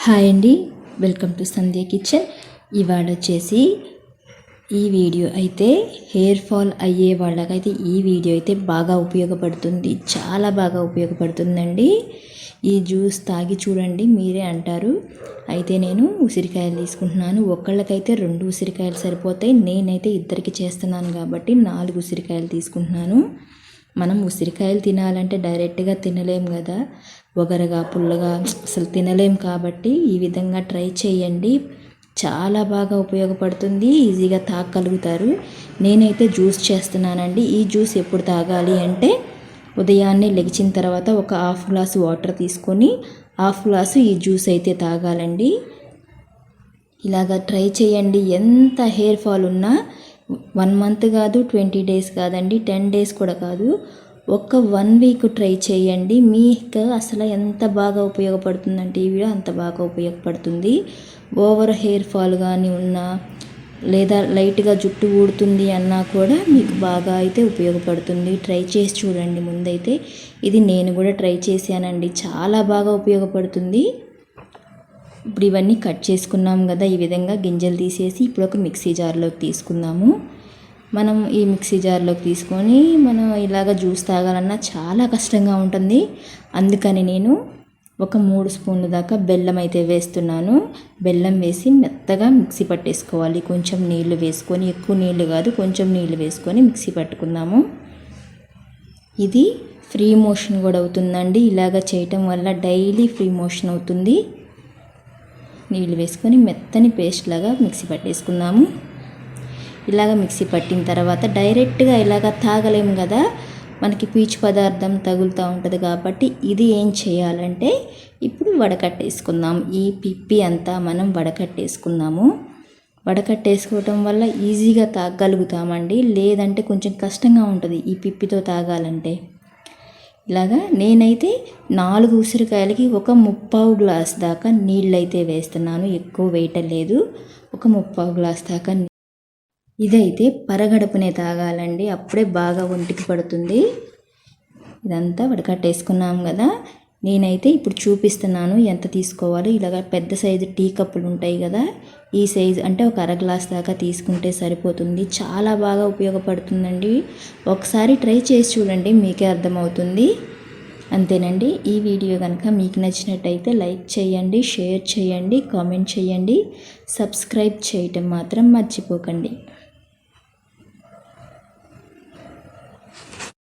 Hi అండి, welcome to Sandhya kitchen. ఇవాళ వచ్చేసి ఈ వీడియో అయితే హెయిర్ ఫాల్ అయ్యే వాళ్ళకైతే ఈ వీడియో అయితే బాగా ఉపయోగపడుతుంది, చాలా బాగా ఉపయోగపడుతుందండి. ఈ జ్యూస్ తాగి చూడండి, మీరే అంటారు. అయితే నేను ఉసిరికాయలు తీసుకుంటున్నాను. ఒకళ్ళకైతే 2 ఉసిరికాయలు సరిపోతాయి, నేనైతే ఇద్దరికి చేస్తున్నాను కాబట్టి 4 ఉసిరికాయలు తీసుకుంటున్నాను. మనం ఉసిరికాయలు తినాలంటే డైరెక్ట్గా తినలేం కదా, వగరగా పుల్లగా అసలు తినలేం. కాబట్టి ఈ విధంగా ట్రై చేయండి, చాలా బాగా ఉపయోగపడుతుంది, ఈజీగా తాగలుగుతారు. నేనైతే జ్యూస్ చేస్తున్నానండి. ఈ జ్యూస్ ఎప్పుడు తాగాలి అంటే ఉదయాన్నే లెగిచిన తర్వాత ఒక హాఫ్ గ్లాసు వాటర్ తీసుకొని హాఫ్ గ్లాసు ఈ జ్యూస్ అయితే తాగాలండి. ఇలాగ ట్రై చేయండి. ఎంత హెయిర్ ఫాల్ ఉన్నా 1 మంత్ కాదు, 20 డేస్ కాదండి, 10 డేస్ కూడా కాదు, ఒక 1 వీక్ ట్రై చేయండి. మీకు అసలు ఎంత బాగా ఉపయోగపడుతుందంటే ఈ వీడియో అంత బాగా ఉపయోగపడుతుంది. ఓవర్ హెయిర్ ఫాల్ కానీ ఉన్నా, లేదా లైట్గా జుట్టు ఊడుతుంది అన్నా కూడా మీకు బాగా అయితే ఉపయోగపడుతుంది. ట్రై చేసి చూడండి. ముందైతే ఇది నేను కూడా ట్రై చేశానండి, చాలా బాగా ఉపయోగపడుతుంది. ఇప్పుడు ఇవన్నీ కట్ చేసుకున్నాం కదా, ఈ విధంగా గింజలు తీసేసి ఇప్పుడు ఒక మిక్సీ జార్లోకి తీసుకుందాము. మనం ఈ మిక్సీ జార్లోకి తీసుకొని మనం ఇలాగ జ్యూస్ తాగాలన్నా చాలా కష్టంగా ఉంటుంది. అందుకని నేను ఒక 3 స్పూన్ల దాకా బెల్లం అయితే వేస్తున్నాను. బెల్లం వేసి మెత్తగా మిక్సీ పట్టేసుకోవాలి. కొంచెం నీళ్లు వేసుకొని, ఎక్కువ నీళ్లు కాదు, కొంచెం నీళ్లు వేసుకొని మిక్సీ పట్టుకుందాము. ఇది ఫ్రీ మోషన్ కూడా అవుతుందండి. ఇలాగ చేయటం వల్ల డైలీ ఫ్రీ మోషన్ అవుతుంది. నీళ్ళు వేసుకొని మెత్తని పేస్ట్ లాగా మిక్సీ పట్టేసుకుందాము. ఇలాగ మిక్సీ పట్టిన తర్వాత డైరెక్ట్గా ఇలాగ తాగలేము కదా, మనకి పీచు పదార్థం తగులుతూ ఉంటుంది. కాబట్టి ఇది ఏం చేయాలంటే ఇప్పుడు వడకట్టేసుకుందాం. ఈ పిప్పి అంతా మనం వడకట్టేసుకుందాము. వడకట్టేసుకోవటం వల్ల ఈజీగా తాగలుగుతామండి, లేదంటే కొంచెం కష్టంగా ఉంటుంది ఈ పిప్పితో తాగాలంటే. ఇలాగా నేనైతే 4 ఉసిరికాయలకి ఒక 3/4 గ్లాస్ దాకా నీళ్ళైతే వేస్తున్నాను. ఎక్కువ వేయటలేదు, ఒక 3/4 గ్లాస్ దాకా. ఇదైతే పరగడుపునే తాగాలండి, అప్పుడే బాగా ఒంటికి పడుతుంది. ఇదంతా వడకట్టేసుకున్నాం కదా, నేనైతే ఇప్పుడు చూపిస్తున్నాను ఎంత తీసుకోవాలో. ఇలాగ పెద్ద సైజు టీ కప్పులు ఉంటాయి కదా, ఈ సైజు అంటే ఒక 1/2 గ్లాస్ దాకా తీసుకుంటే సరిపోతుంది. చాలా బాగా ఉపయోగపడుతుందండి. ఒకసారి ట్రై చేసి చూడండి, మీకే అర్థమవుతుంది. అంతేనండి. ఈ వీడియో కనుక మీకు నచ్చినట్టయితే లైక్ చేయండి, షేర్ చేయండి, కామెంట్ చేయండి, సబ్స్క్రైబ్ చేయటం మాత్రం మర్చిపోకండి.